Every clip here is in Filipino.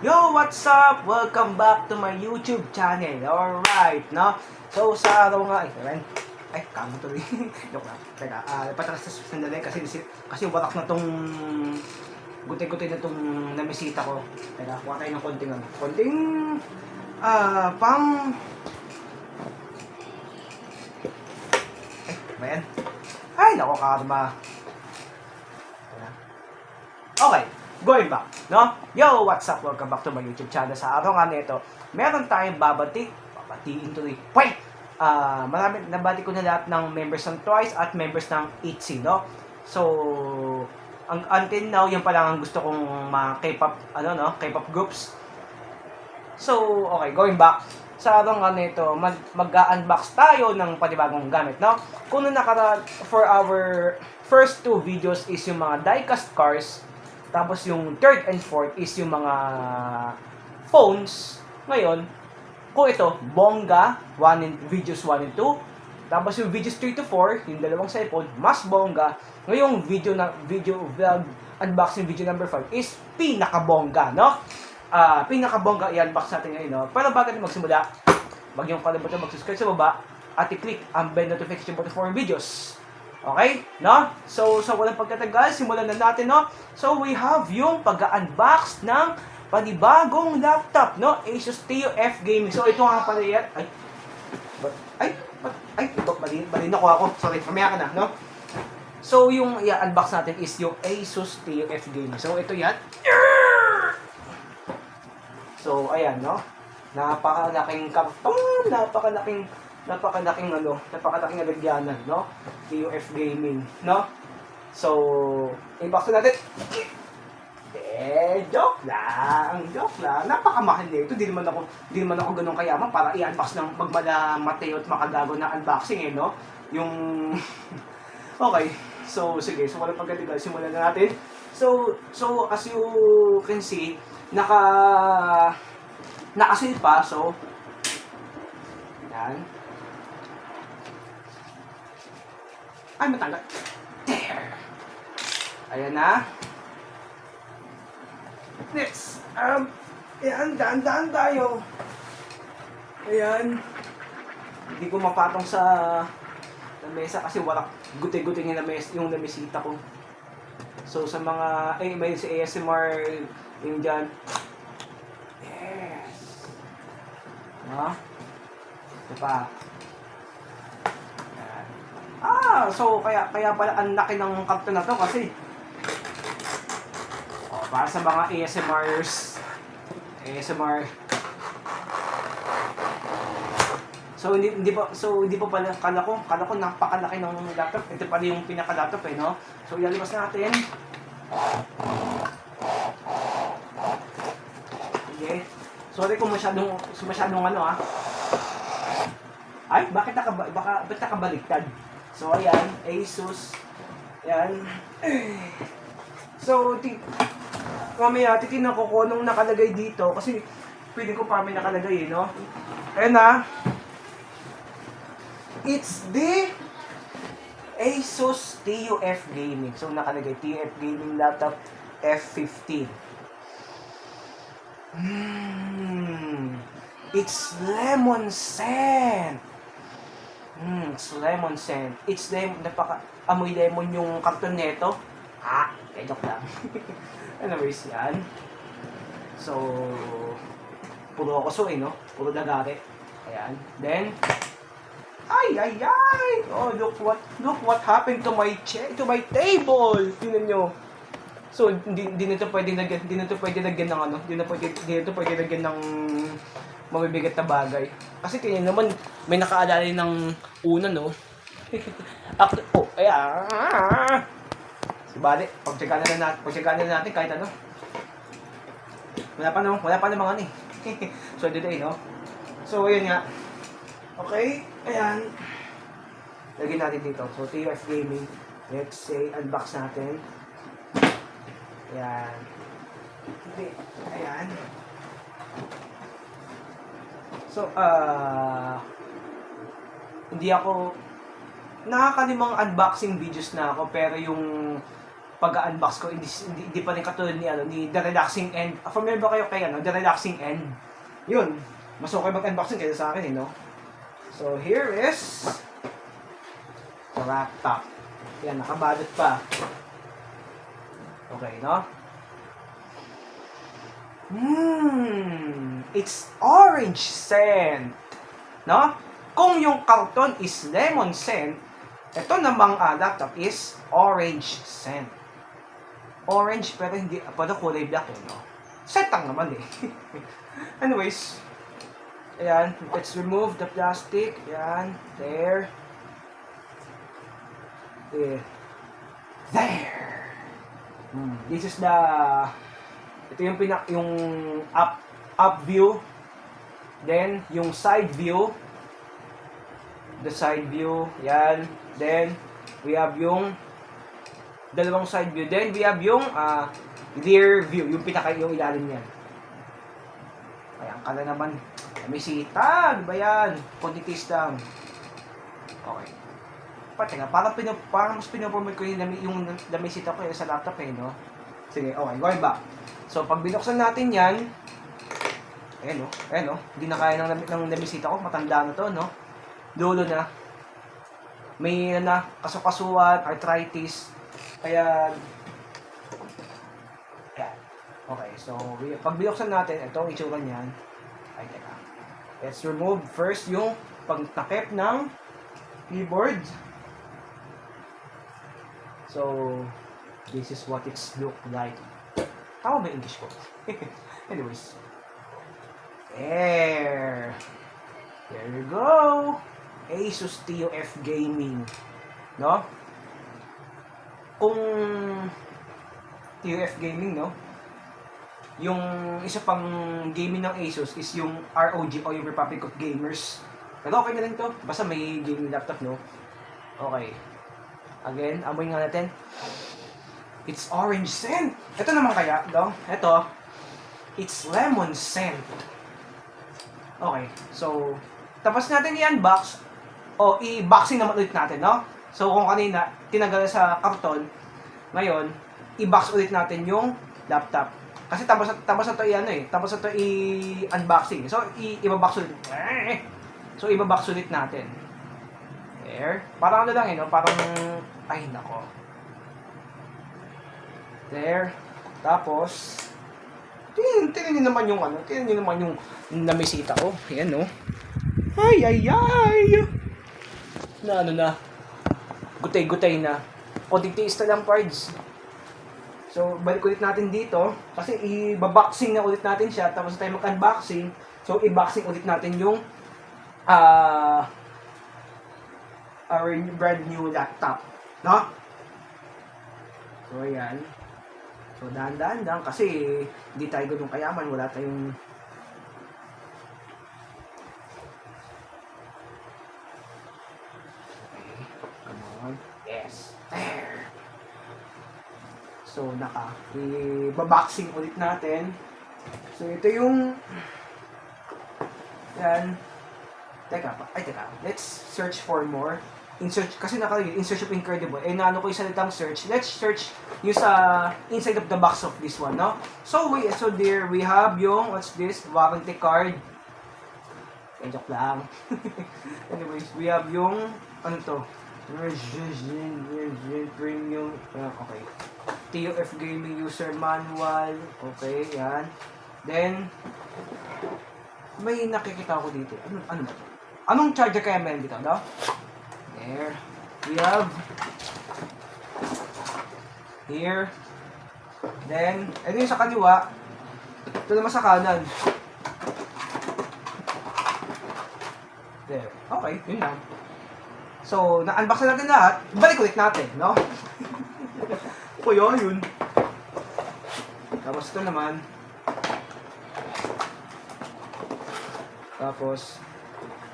Yo, what's up? Welcome back to my YouTube channel. Alright, no? So, sa araw nga, kamo tuloy. Joke lang. Teka, patras na sandali kasi warak na tong guti-guti na tong namisita ko. Teka, kuha tayo ng konting pang... ba yan? Ay, nako, karma. Okay, going back, no? Yo, what's up? Welcome back to my YouTube channel. Sa araw nga nito, meron tayong babatiin tuloy. Wait! Marami, nabati ko na lahat ng members ng Twice at members ng ITZY, no? So, until now, yun pa lang ang gusto kong mga K-pop, K-pop groups. So, okay, going back. Sa araw nga nito, mag-unbox tayo ng panibagong gamit, no? Kung for our first two videos is yung mga diecast cars, tapos yung third and fourth is yung mga phones. Ngayon, kung ito, bongga, videos 1 and 2. Tapos yung videos 3 to 4, yung dalawang cellphone, mas bongga. Ngayong video vlog, unboxing video number 5 is pinakabongga, no? Pinakabongga i-unbox natin ngayon, no? Pero bago natin magsimula, wag niyong kalimutan mag-subscribe sa baba at i-click ang bell notification button for videos. Okay? No? So walang pagtatagal, simulan na natin, no? So, we have yung pag-unbox ng panibagong laptop, no? Asus TUF Gaming. So, ito nga pala yan. Mali na ko ako. Sorry, mamaya ka na, no? So, yung i-unbox natin is yung Asus TUF Gaming. So, ito yan. So, ayan, no? Napakalaking karton, napakalaking nalagyanan, no? TUF Gaming, no? So, i-box natin. Joke lang. Napakamahal nito. Di naman ako ganun kayaman para i-unbox ng magmala Mateo at makagago na unboxing, no? Yung okay. So, sige. So, walang pagkatigal. Simulan na natin. So as you can see, nakasil pa. So, yan. Ay, matanggal. There. Ayan na. Next. Ayan, daan-daan tayo. Ayan. Hindi ko mapatong sa mesa kasi walang guti-guti yung namisita ko. So, sa mga, may si ASMR yung dyan. Yes. Ito pa. So kaya pala ang laki ng karton na to kasi para sa mga ASMR. So hindi pa pala kala ko napakalaki ng laptop. Ito pala yung pinaka-laptop, no? So ilalabas natin. Okay. Sorry kung masyadong Ay, bakit nakabaliktad? So, ayan, Asus. Ayan. So, mamaya, titignan ko kung anong nakalagay dito. Kasi, pwede ko pa may nakalagay, no? Ayan na. It's the Asus TUF Gaming. So, nakalagay, TUF Gaming Laptop F15. It's lemon scent. It's lemon scent. It's lemon, amoy lemon yung karton nito. Joke lang. Anyways, yan. So, puro ako no? Puro lagari. Ayan. Then, ay! Oh, look what happened to my table. Tingnan nyo. So, hindi nito pwedeng lagyan ng mabibigat na bagay. Kasi tingnan naman, may nakaalala ng una, no? Bali, pagtsagaan na natin kahit ano. Wala pa namang ano eh. So, dito no? So, ayun nga. Okay, ayan. Lagyan natin dito. So, TUF Gaming. Let's say, unbox natin. Ayan. Ayan. So, hindi ako, nakakalimang unboxing videos na ako, pero yung pag-unbox ko, hindi pa rin katulad ni The Relaxing End. Familiar ba kayo kay The Relaxing End? Yun, mas okay mag-unboxing kaysa sa akin, no? So, here is the laptop. Yan, nakabalot pa. Okay, no? It's orange scent. No? Kung yung karton is lemon scent, ito namang laptop is orange scent. Orange pero hindi, pero kulay black eh, no? Scent lang naman eh. Anyways, ayan, let's remove the plastic. Ayan, there. There. This is the, ito yung up view. Then, yung side view. The side view. Yan. Then, we have yung dalawang side view. Then, we have yung rear view. Yung yung ilalim niyan. Ayan ka na naman. May sitag. Ba yan? Kontitis lang. Okay. Teka, parang mas pinopromote ko yung damisita ko sa laptop eh, no? Sige, okay. Going back. So, pag binuksan natin yan, ayan o, hindi na kaya ng damisita ko, matanda na to, no? Dulo na. May kasukasuan, arthritis, kaya, ayan. Okay, so, pag binuksan natin, ito ang itsura niyan. Ay, teka. Let's remove first yung pagtakip ng keyboard. So, this is what it's look like. Tama ba English ko? Anyways. There you go. Asus TUF Gaming. No? Kung TUF Gaming, no? Yung isa pang gaming ng Asus is yung ROG o yung Republic of Gamers. Pero okay na lang to. Basta may gaming laptop, no? Okay. Again, amoy nga natin. It's orange scent. Ito naman kaya, no? Ito, it's lemon scent. Okay, so, tapos natin i-unbox, o i-boxing naman ulit natin, no? So, kung kanina, tinanggal sa karton, ngayon, i-box ulit natin yung laptop. Kasi tapos na to tapos na to i-unboxing. So, i-box ulit. So, i-box ulit natin. There. Parang ano lang no? Parang, ay nako. There. Tapos, tingnan niyo naman yung tingnan niyo naman yung namisita ko. Ayan, no? Ay. Na. Gutay-gutay na. Konting tiis na lang, parts. So, balik ulit natin dito. Kasi i-boxing na ulit natin siya. Tapos tayo mag-unboxing. So, i-boxing ulit natin yung our brand new laptop. No? So, ayan. So, dahan-dahan lang kasi hindi tayo ganun kayaman. Wala tayong okay. Come on. Yes. There. So, i-boxing ulit natin. So, ito yung yan. Teka. Let's search for more. Kasi nakalagay, in search of incredible. Naano ko yung salitang search. Let's search yung sa inside of the box of this one, no? So there we have yung, what's this? Warranty card. Joke lang. Anyways, we have yung, ano to? Premium. Okay. TUF Gaming User Manual. Okay, yan. Then, may nakikita ko dito. Ano ba ito? Anong charger kaya meron dito, no? There. We have here. Then, ito yung sa kaliwa. Ito naman sa kanan. There. Okay, yun lang. So, na-unbox na natin lahat. Balik ulit natin, no? Kaya yun. Tapos ito naman. Tapos,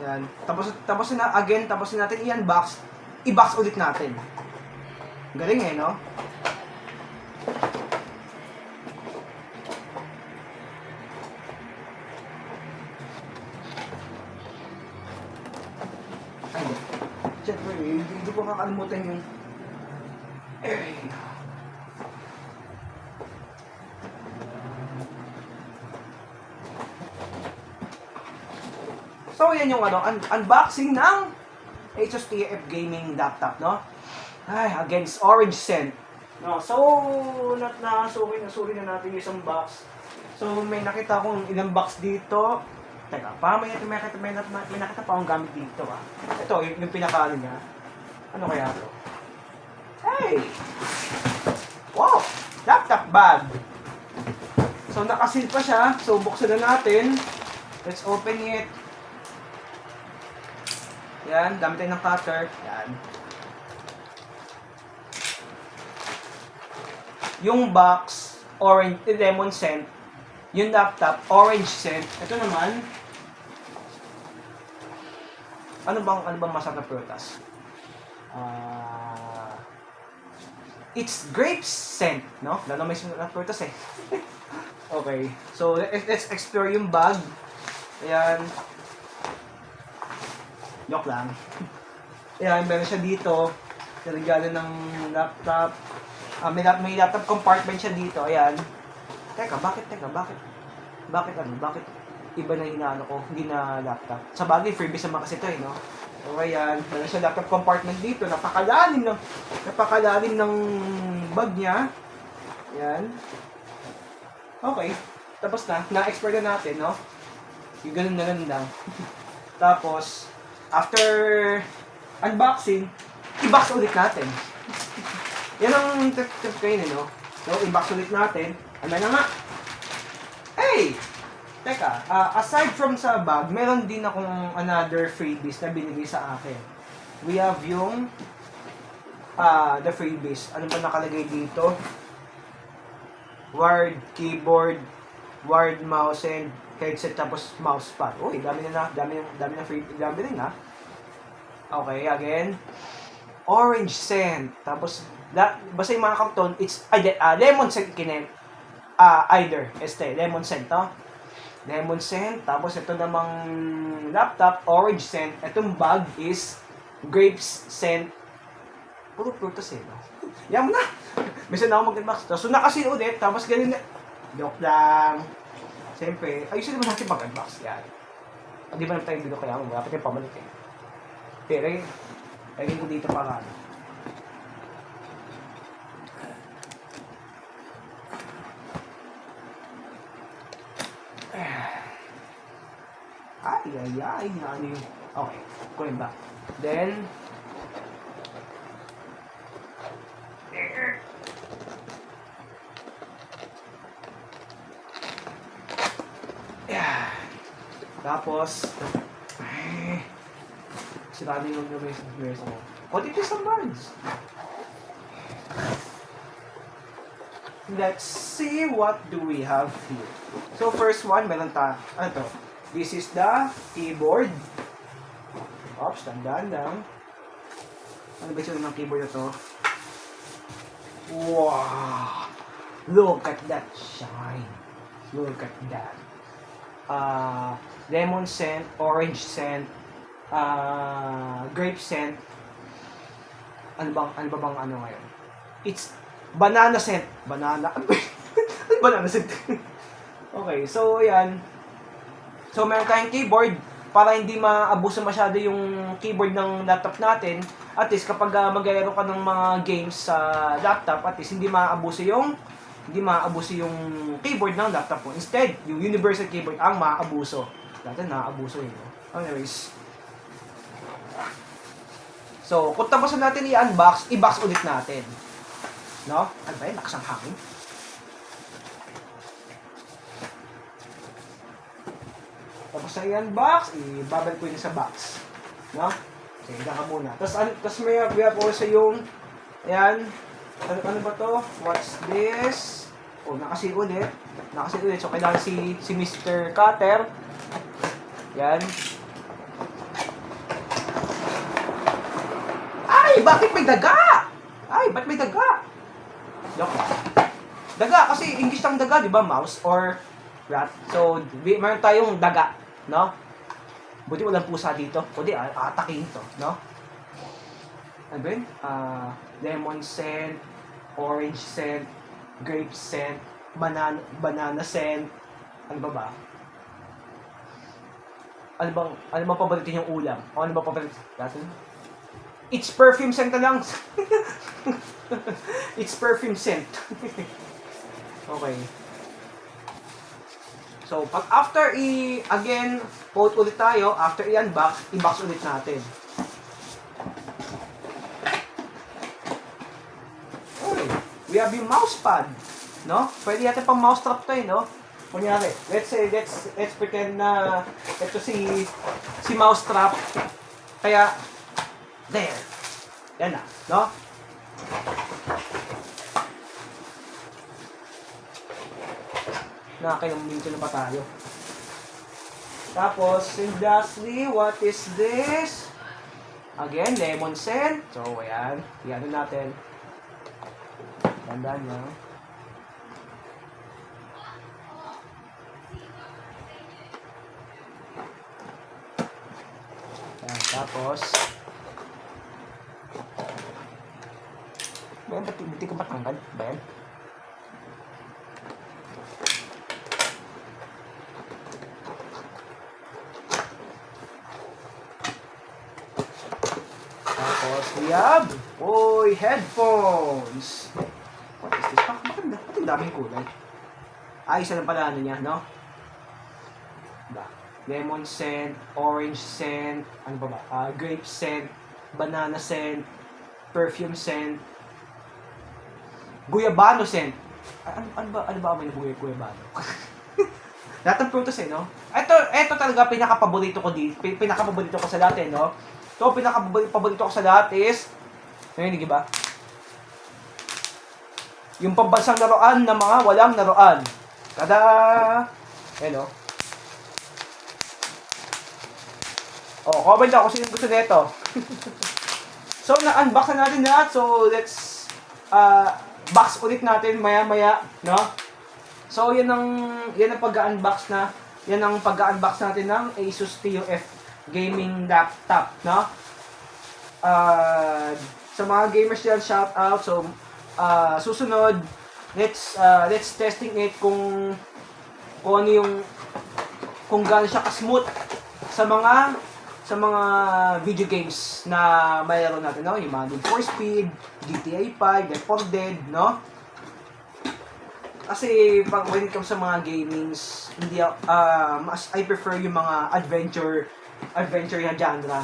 yan. Tapos natin i-unbox. I-box ulit natin. Galing no? Ay, siyempre, hindi ko kakalimutan yung So, yan yung unboxing ng Asus TF Gaming laptop, no? Ay, against Orange Scent. No, so, nasuri na natin yung isang box. So, may nakita akong ilang box dito. Teka, may nakita pa akong gamit dito, ah. Ito, yung pinakaano niya. Ano kaya to? Hey! Wow! Laptop bag! So, nakasil pa siya. So, buksan na natin. Let's open it. Yan, gamit tayo ng cutter. Yan. Yung box, orange, lemon scent. Yung laptop, orange scent. Ito naman, ano bang masarap na prutas? It's grape scent, no? Lalo may na prutas eh. Okay, so let's explore yung bag. Ayan. Joke lang. Ayan, meron siya dito. Nalagyan ng laptop. May laptop compartment siya dito. Ayan. Teka, bakit iba na inaano ko, hindi na laptop. Sa bagay, freebies naman kasi ito eh, no? So, ayan. Meron siya laptop compartment dito. Napakalalim ng bag niya. Ayan. Okay. Tapos na-explore na natin, no? Yung ganun lang. Tapos, after unboxing, i-box ulit natin. Yan ang tip kayo, no? So, i-box ulit natin. Ano na nga? Hey! Teka, aside from sa bag, meron din akong another freebies na binigay sa akin. We have yung the freebies. Ano ba nakalagay dito? Wired keyboard, wired mouse and headset, tapos mousepad. Uy, dami na free, dami rin ha. Okay, again. Orange scent. Tapos, basta yung mga karton, it's lemon scent lemon scent, no? Lemon scent. Tapos, ito namang laptop, orange scent. Itong bag is grapes scent. Puro prutas eh, no? Yan mo na. Bisa na ako mag-unbox. So, nakasin ulit. Tapos, ganun na. Joke lang. Siyempre, ayusin naman natin mag-unbox. Yan. Hindi ba naman tayo dito kaya mo? Wala pa tayong pamalik eh. Pero, lagyan ko dito para ano. Ay, ano yun? Okay, going back. Then, tapos, sirado yung nag-raise ako. What did you summarize? Let's see what do we have here. So, first one, ano to? This is the keyboard. Oops, tandaan lang. Ano ba yung ng keyboard na to? Wow! Look at that shine. Look at that. Lemon scent, orange scent, grape scent. Ano bang ngayon? It's banana scent. Banana scent. Okay, so yan. So meron tayong keyboard para hindi maabuso masyado yung keyboard ng laptop natin. At least kapag maglaro ka ng mga games sa laptop, at least hindi maabuso yung keyboard ng laptop mo. Instead, yung universal keyboard ang maaabuso. Dati naaabuso yun. Anyways. So, kung tapos natin i-unbox, i-box ulit natin. No? Ano ba yun? Lakas ang hangin. Tapos na i-unbox, ibabalik ko yun sa box. No? Okay, higa ka muna. Tapos we have also yung, ayan, ano ba to? What's this? Oh, nakasil ulit. So, kailangan si Mr. Cutter. Yan. Ay, bakit may daga? Ba't may daga? Joke. Daga, kasi English ng daga, di ba? Mouse or rat. So, mayroon tayong daga, no? Buti walang pusa dito. Kundi, atakin to, no? Ano ba yun? Lemon scent, orange scent, grape scent, banana scent. Ano ba? ano bang paborito niyong ulam? O ano bang paborito? It's perfume scent na lang. It's perfume scent. Okay. So, pag after again, quote ulit tayo, after i-unbox, i-box ulit natin. Okay. We have yung mouse pad, no? Pwede natin pang mouse trap to, no? Kunyari, let's pretend na ito si mouse trap. Kaya, there. Yan na, no? Nakakailang na pa tayo. Tapos, and lastly, what is this? Again, lemon scent. So, ayan. Iyan natin. Tandaan nyo. Ayan, tapos, bayan, ba't ko matanggal? Bayan? Tapos, we have, headphones. What is this? Bakit ang daming kulay? Isa lang pala ano niya, no? Lemon scent, orange scent, ano ba ba? Grape scent, banana scent, perfume scent, guyabano scent. Ano ba amoy ng guyabano? Lahat ng prutas no? Ito talaga pinaka-paborito ko dito. Pinaka-paborito ko sa lahat no? Ito pinaka-paborito ko sa lahat is ayun, di ba? Yung pambansang laruan na mga walang laruan. Tada! Hello. Comment ako kung sino gusto nito. So, na-unbox na natin lahat. So, let's box ulit natin maya-maya, no? So, yan ang pag-unbox na. Yan ang pag-unbox natin ng Asus TUF gaming laptop, no? Sa mga gamers diyan, shout out. So, susunod, let's testing it kung ano yung kung gaano siya ka-smooth sa mga video games na mayroon natin, no? Yung mga Need for Speed, GTA 5, Left 4 Dead, no? Kasi when it comes sa mga gamings, hindi mas I prefer yung mga adventure na genre.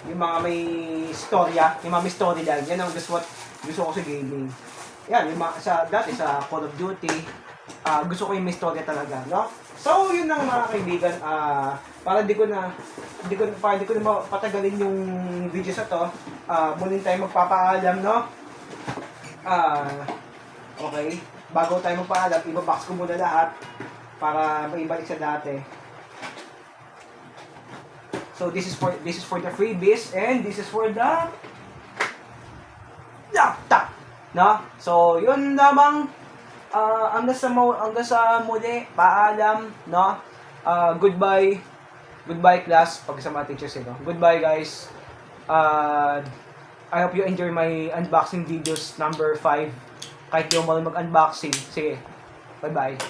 Yung mga may storya, yung mga may storyline. Yan ang gusto ko sa gaming. Yan, yung mga dati sa Call of Duty, gusto ko yung may storya talaga, no? So, yun lang mga kaibigan, para di ko na patagalin yung video sa to, muling tayo magpapaalam, no? Okay, bago tayo magpaalam, ibabox ko muna lahat para maibalik sa dati. So, this is for the freebies and this is for the laptop, no? So, yun lamang. Hanggang sa muli, paalam, no? Goodbye class, pag sa mga teachers, no? Goodbye guys. I hope you enjoy my unboxing videos number 5. Kahit di mo mag-unboxing. Sige, bye-bye.